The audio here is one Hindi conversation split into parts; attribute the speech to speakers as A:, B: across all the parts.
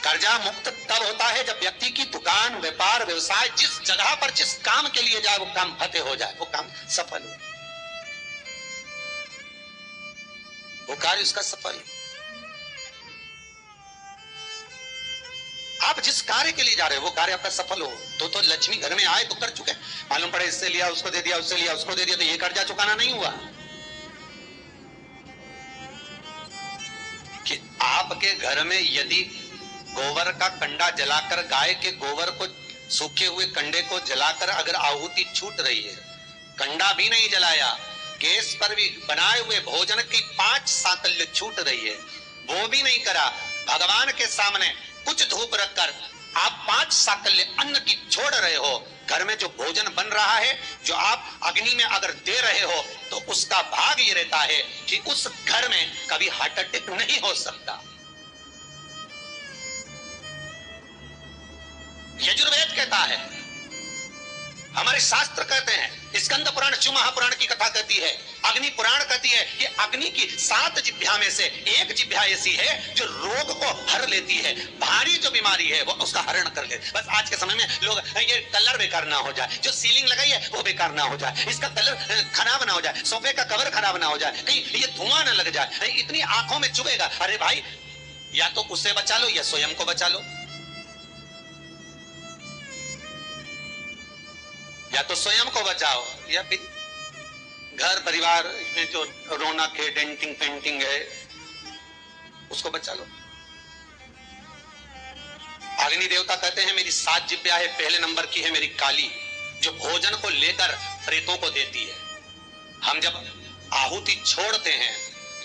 A: कर्जा मुक्त तब होता है जब व्यक्ति की दुकान, व्यापार, व्यवसाय जिस जगह पर जिस काम के लिए जाए वो काम फतेह हो जाए, वो काम सफल हो, वो कार्य उसका सफल हो। आप जिस कार्य के लिए जा रहे हो वो कार्य आपका सफल हो तो लक्ष्मी घर में आए तो कर चुके। मालूम पड़े इससे लिया, उसको दे दिया, उससे लिया, उसको दे दिया, तो ये कर्जा चुकाना नहीं हुआ। कि आपके घर में यदि गोबर का कंडा जलाकर, गाय के गोबर को, सूखे हुए कंडे को जलाकर अगर आहुति छूट रही है, कंडा भी नहीं जलाया, गैस पर भी बनाए हुए भोजन की 5 साकल्य छूट रही है, वो भी नहीं करा, भगवान के सामने कुछ धूप रखकर आप 5 साकल्य अन्न की छोड़ रहे हो, घर में जो भोजन बन रहा है, जो आप अग्नि में अगर दे रहे हो, तो उसका भाग ये रहता है कि उस घर में कभी हार्ट अटैक नहीं हो सकता। यजुर्वेद कहता है, हमारे शास्त्र कहते हैं, स्कंद पुराण, शिव महापुराण की कथा कहती है, अग्नि पुराण कहती है कि अग्नि की 7 जिह्वा में से एक जिह्वा ऐसी है जो रोग को हर लेती है, भारी जो बीमारी है वो उसका हरण कर ले। बस आज के समय में लोग ये कलर बेकार ना हो जाए, जो सीलिंग लगाई है वो बेकार ना हो जाए, इसका कलर खराब ना हो जाए, सोफे का कवर खराब ना हो जाए, कहीं ये धुआं ना लग जाए, इतनी आंखों में चुभेगा। अरे भाई, या तो उससे बचा लो या स्वयं को बचा लो, या तो स्वयं को बचाओ या फिर घर परिवार में जो रौनक है, डेंटिंग पेंटिंग है, उसको बचा लो। अग्नि देवता कहते हैं मेरी 7 जिह्वा है, पहले नंबर की है मेरी काली, जो भोजन को लेकर प्रेतों को देती है। हम जब आहुति छोड़ते हैं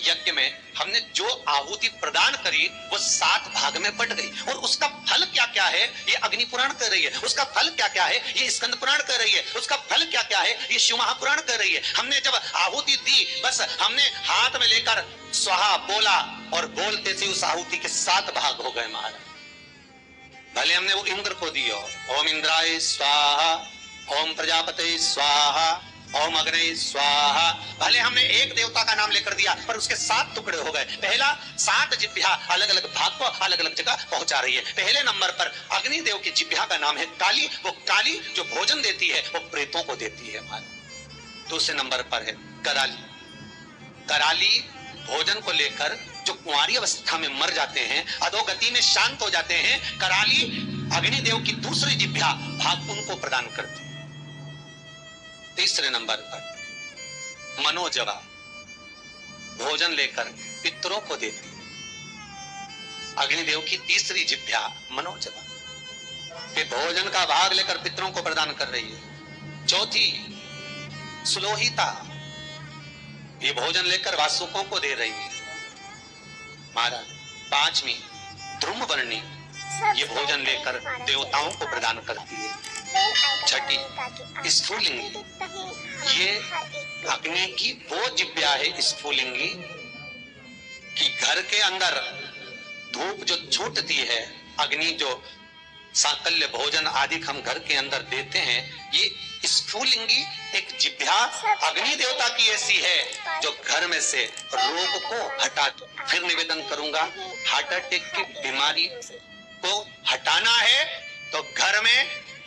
A: यज्ञ में, हमने जो आहुति प्रदान करी वो 7 भाग में बट गई, और उसका फल क्या क्या है ये अग्नि पुराण कह रही है, उसका फल क्या क्या है ये स्कंद पुराण कह रही है, उसका फल क्या क्या है ये शिव महापुराण कह रही है। हमने जब आहुति दी, बस हमने हाथ में लेकर स्वाहा बोला और बोलते थे उस आहुति के 7 भाग हो गए महाराज। भले हमने वो इंद्र को दी हो, ओम इंद्राय स्वाहा, ओम प्रजापते स्वाहा, ओम अग्ने स्वाहा, भले हमने एक देवता का नाम लेकर दिया पर उसके 7 टुकड़े हो गए। पहला 7 जिह्वा अलग अलग भाग को अलग अलग जगह पहुंचा रही है। पहले नंबर पर अग्नि देव की जिह्वा का नाम है काली, वो काली जो भोजन देती है वो प्रेतों को देती है हमारे। दूसरे नंबर पर है कराली, कराली भोजन को लेकर जो कुंवारी अवस्था में मर जाते हैं, अधोगति में शांत हो जाते हैं, कराली अग्निदेव की दूसरी जिह्वा भाग उनको प्रदान करती है। तीसरे नंबर पर मनोजवा भोजन लेकर पितरों को देती है, अग्निदेव की तीसरी जिह्वा मनोजवा, कि भोजन का भाग लेकर पितरों को प्रदान कर रही है। चौथी सुलोहिता, ये भोजन लेकर वासुकों को दे रही है महाराज। 5वीं ध्रुमवर्णी, ये भोजन लेकर देवताओं को प्रदान करती है। 6ठी स्फुलिंगी, ये अग्नि की वो जिह्वा है स्फुलिंगी कि घर के अंदर धूप जो छूटती है, अग्नि जो साकल्य भोजन आदि हम घर के अंदर देते हैं, ये स्फुलिंगी एक जिह्वा अग्नि देवता की ऐसी है जो घर में से रोग को हटाती। फिर निवेदन करूंगा, हार्ट अटैक की बीमारी को हटाना है तो घर में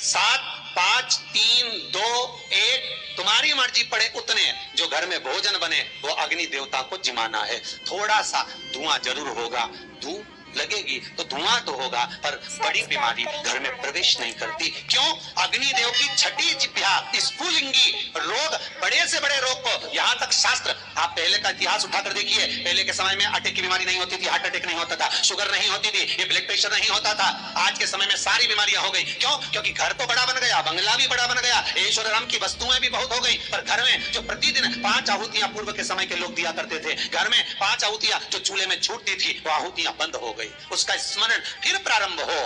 A: 7, 5, 3, 2, 1 तुम्हारी मर्जी पड़े उतने जो घर में भोजन बने वो अग्नि देवता को जिमाना है। थोड़ा सा धुआं जरूर होगा, धूप लगेगी तो धुआं तो होगा, पर बड़ी बीमारी घर में प्रवेश नहीं करती। क्यों? अग्निदेव की 6ठी जिह्वा स्फुलिंगी रोग, बड़े से बड़े रोग को, यहाँ तक शास्त्र, आप पहले का इतिहास उठाकर देखिए, पहले के समय में अटैक की बीमारी नहीं होती थी, हार्ट अटैक नहीं होता था, शुगर नहीं होती थी, ये ब्लड प्रेशर नहीं होता था। आज के समय में सारी बीमारियां हो गई। क्यों? क्योंकि घर तो बड़ा बन गया, बंगला भी बड़ा बन गया, ऐश्वर्य राम की वस्तुएं भी बहुत हो गई, पर घर में जो प्रतिदिन 5 आहुतियां पूर्व के समय के लोग दिया करते थे, घर में 5 आहुतियां जो चूल्हे में छूटती थी वो आहुतियां बंद हो गई। उसका स्मरण फिर प्रारंभ हो,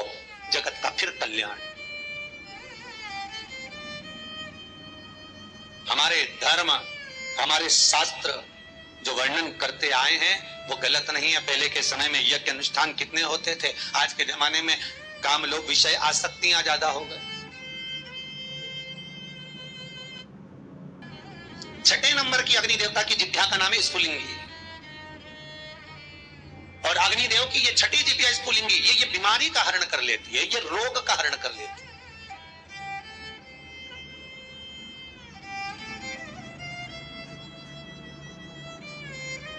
A: जगत का फिर कल्याण। हमारे धर्म, हमारे शास्त्र जो वर्णन करते आए हैं वो गलत नहीं है। पहले के समय में यज्ञ अनुष्ठान कितने होते थे, आज के जमाने में काम लोग विषय आसक्तियां ज्यादा हो गए। 6ठे नंबर की अग्नि देवता की जिह्वा का नाम है स्फुलिंगी, और अग्निदेव की ये छठी जिभ्या स्फुलिंगी, ये बीमारी का हरण कर लेती है, ये रोग का हरण कर लेती है।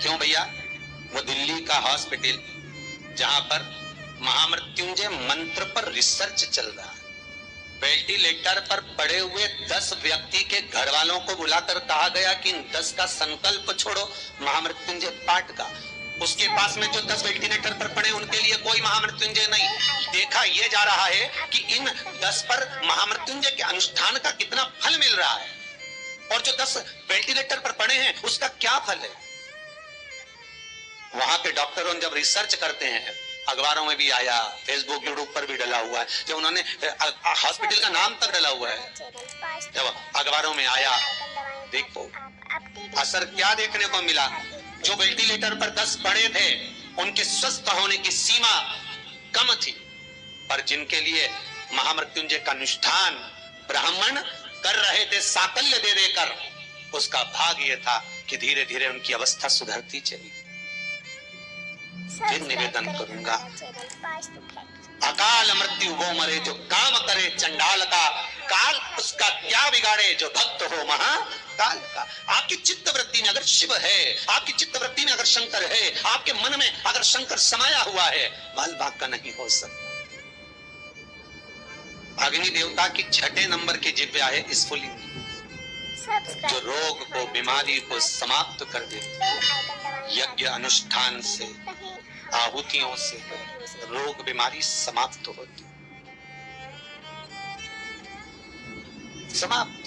A: क्यों भैया? वो दिल्ली का हॉस्पिटल जहां पर महामृत्युंजय मंत्र पर रिसर्च चल रहा है, वेंटिलेटर पर पड़े हुए 10 व्यक्ति के घर वालों को बुलाकर कहा गया कि इन 10 का संकल्प छोड़ो महामृत्युंजय पाठ का। उसके पास में जो 10 वेंटिलेटर पर पड़े उनके लिए कोई महामृत्युंजय नहीं। देखा यह जा रहा है कि इन 10 पर महामृत्युंजय के अनुष्ठान का कितना फल मिल रहा है, और जो 10 वेंटिलेटर पर पड़े हैं उसका क्या फल है। वहां के डॉक्टरों जब रिसर्च करते हैं, अखबारों में भी आया, फेसबुक यूट्यूब पर भी डला हुआ है, जब उन्होंने हॉस्पिटल का नाम तक डला हुआ है, जब अखबारों में आया, देखो असर क्या देखने को मिला। जो वेंटिलेटर पर 10 पड़े थे उनके स्वस्थ होने की सीमा कम थी, पर जिनके लिए महामृत्युंजय का अनुष्ठान ब्राह्मण कर रहे थे साकल्य दे देकर, उसका भाग ये था कि धीरे धीरे उनकी अवस्था सुधरती चली। फिर निवेदन करूंगा, अकाल मृत्यु वो मरे जो काम करे चंडाल का, काल उसका क्या बिगाड़े जो भक्त हो महाकाल का। आपकी चित्त वृत्ति में अगर शिव है, आपकी चित्त वृत्ति में अगर शंकर है, आपके मन में अगर शंकर समाया हुआ है, बाल बाग का नहीं हो सकता। अग्नि देवता की 6 नंबर की जिभ्या है स्फुलिंगी, जो रोग को, बीमारी को समाप्त कर देती। यज्ञ अनुष्ठान से, आहुतियों से रोग बीमारी समाप्त होती, समाप्त।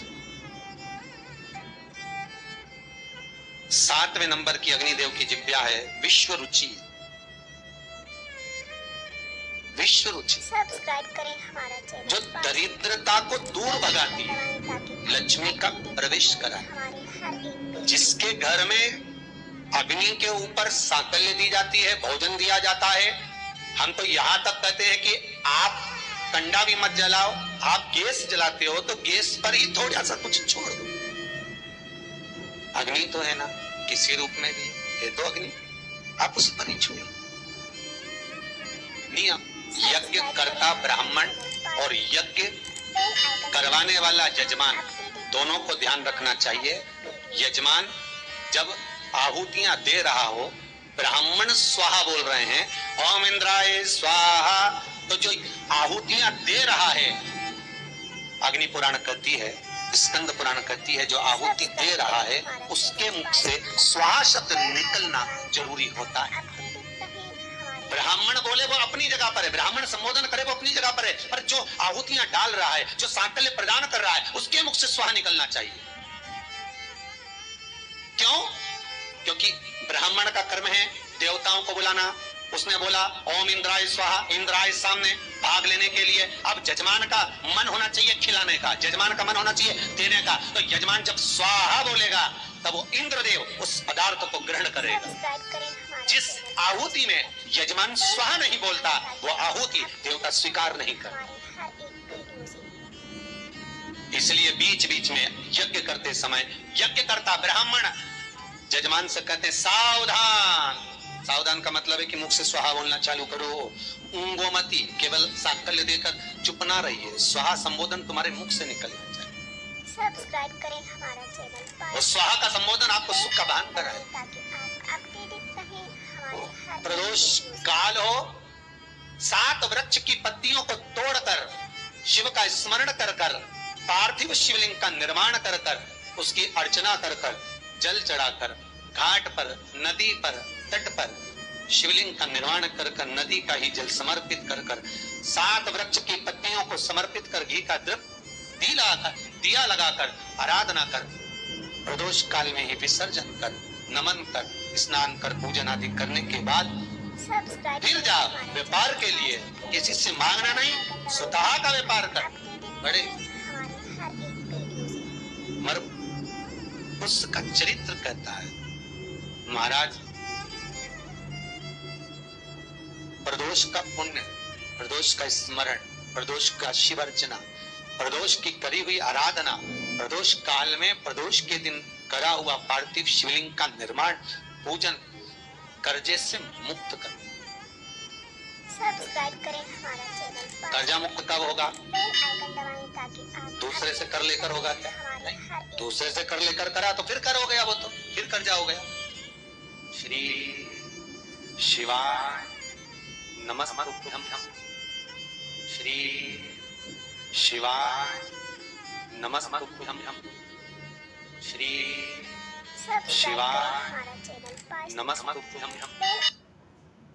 A: 7वें नंबर की अग्निदेव की जिभ्या है विश्व रुचि। विश्व रुचि
B: सब्सक्राइब करें हमारा चैनल,
A: जो दरिद्रता को दूर भगाती है, लक्ष्मी का प्रवेश कराए। जिसके घर में अग्नि के ऊपर साकल्य दी जाती है, भोजन दिया जाता है, हम तो यहां तक कहते हैं कि आप कंडा भी मत जलाओ, आप गैस जलाते हो तो गैस पर ही थोड़ा सा कुछ छोड़ दो। अग्नि तो है ना, किसी रूप में भी है तो अग्नि, आप उस पर ही छोड़िए। नियम, यज्ञ करता ब्राह्मण और यज्ञ करवाने वाला यजमान, दोनों को ध्यान रखना चाहिए। यजमान जब आहुतियां दे रहा हो, ब्राह्मण स्वाहा बोल रहे हैं, ओम इंद्राय स्वाहा, तो जो आहुतियां दे रहा है, अग्नि पुराण कहती है, स्कंद पुराण कहती है, जो आहुति दे रहा है उसके मुख से स्वाहा शब्द निकलना जरूरी होता है। ब्राह्मण बोले वो अपनी जगह पर है, ब्राह्मण संबोधन करे वो अपनी जगह पर है, पर जो आहुतियां डाल रहा है, जो साकल्य प्रदान कर रहा है, उसके मुख से स्वाहा निकलना चाहिए। क्यों? क्योंकि ब्राह्मण का कर्म है देवताओं को बुलाना। उसने बोला ओम इंद्राय स्वाहा, इंद्राय सामने भाग लेने के लिए। अब यजमान का मन होना चाहिए खिलाने का, यजमान का मन होना चाहिए देने का। तो यजमान जब स्वाहा बोलेगा तब वो इंद्रदेव उस पदार्थ को ग्रहण करेगा। जिस आहुति में यजमान स्वाहा नहीं बोलता, वो आहुति देवता स्वीकार नहीं करता। इसलिए बीच बीच में यज्ञ करते समय यज्ञ करता ब्राह्मण यजमान से कहते सावधान। सावधान का मतलब है कि मुख से स्वाहा बोलना चालू करो, ऊंगोमती, केवल साकल्य देकर चुप ना रहिए, स्वाहा संबोधन तुम्हारे मुख से निकलना चाहिए।
B: सब्सक्राइब करें हमारा चैनल,
A: और स्वाहा का संबोधन आपको सुख का भान कराए।
B: ताकि आप अपडेटेड रहें हमारे
A: प्रदोष काल हो, 7 वृक्ष की पत्तियों को तोड़कर शिव का स्मरण कर कर, पार्थिव शिवलिंग का निर्माण कर कर, उसकी अर्चना कर कर, जल चढ़ाकर, घाट पर, नदी पर, तट पर शिवलिंग का निर्माण कर कर, नदी का ही जल समर्पित कर कर, 7 वृक्ष की पत्तियों को समर्पित कर, घी का द्रव्य दिया लगाकर आराधना कर, प्रदोष काल में ही विसर्जन कर, नमन कर, स्नान कर, पूजन आदि करने के बाद फिर जा व्यापार के लिए। किसी से मांगना नहीं, स्वतः का व्यापार कर। बड़े उसका चरित्र कहता है महाराज, प्रदोष का पुण्य, प्रदोष का स्मरण, प्रदोष का शिव अर्चना, प्रदोष की करी हुई आराधना, प्रदोष काल में प्रदोष के दिन करा हुआ पार्थिव शिवलिंग का निर्माण, पूजन कर्जे से मुक्त कर
B: सब्सक्राइब करें हमारा चैनल पर
A: कर्जा मुक्त कब होगा?
B: बेल आइकन दबाएं ताकि आप
A: दूसरे से कर लेकर होगा क्या?
B: हमारे
A: नहीं।
B: हर एक
A: दूसरे से कर लेकर करा तो फिर कर हो गया, वो तो फिर कर्जा हो गया। श्री शिवाय नमस्तुभ्यं। श्री शिवाय नमस्तुभ्यं। श्री
B: सब्सक्राइब
A: शिवाय
B: करें हमारा चैनल पर
A: नमस्तुभ्यं।
B: बेल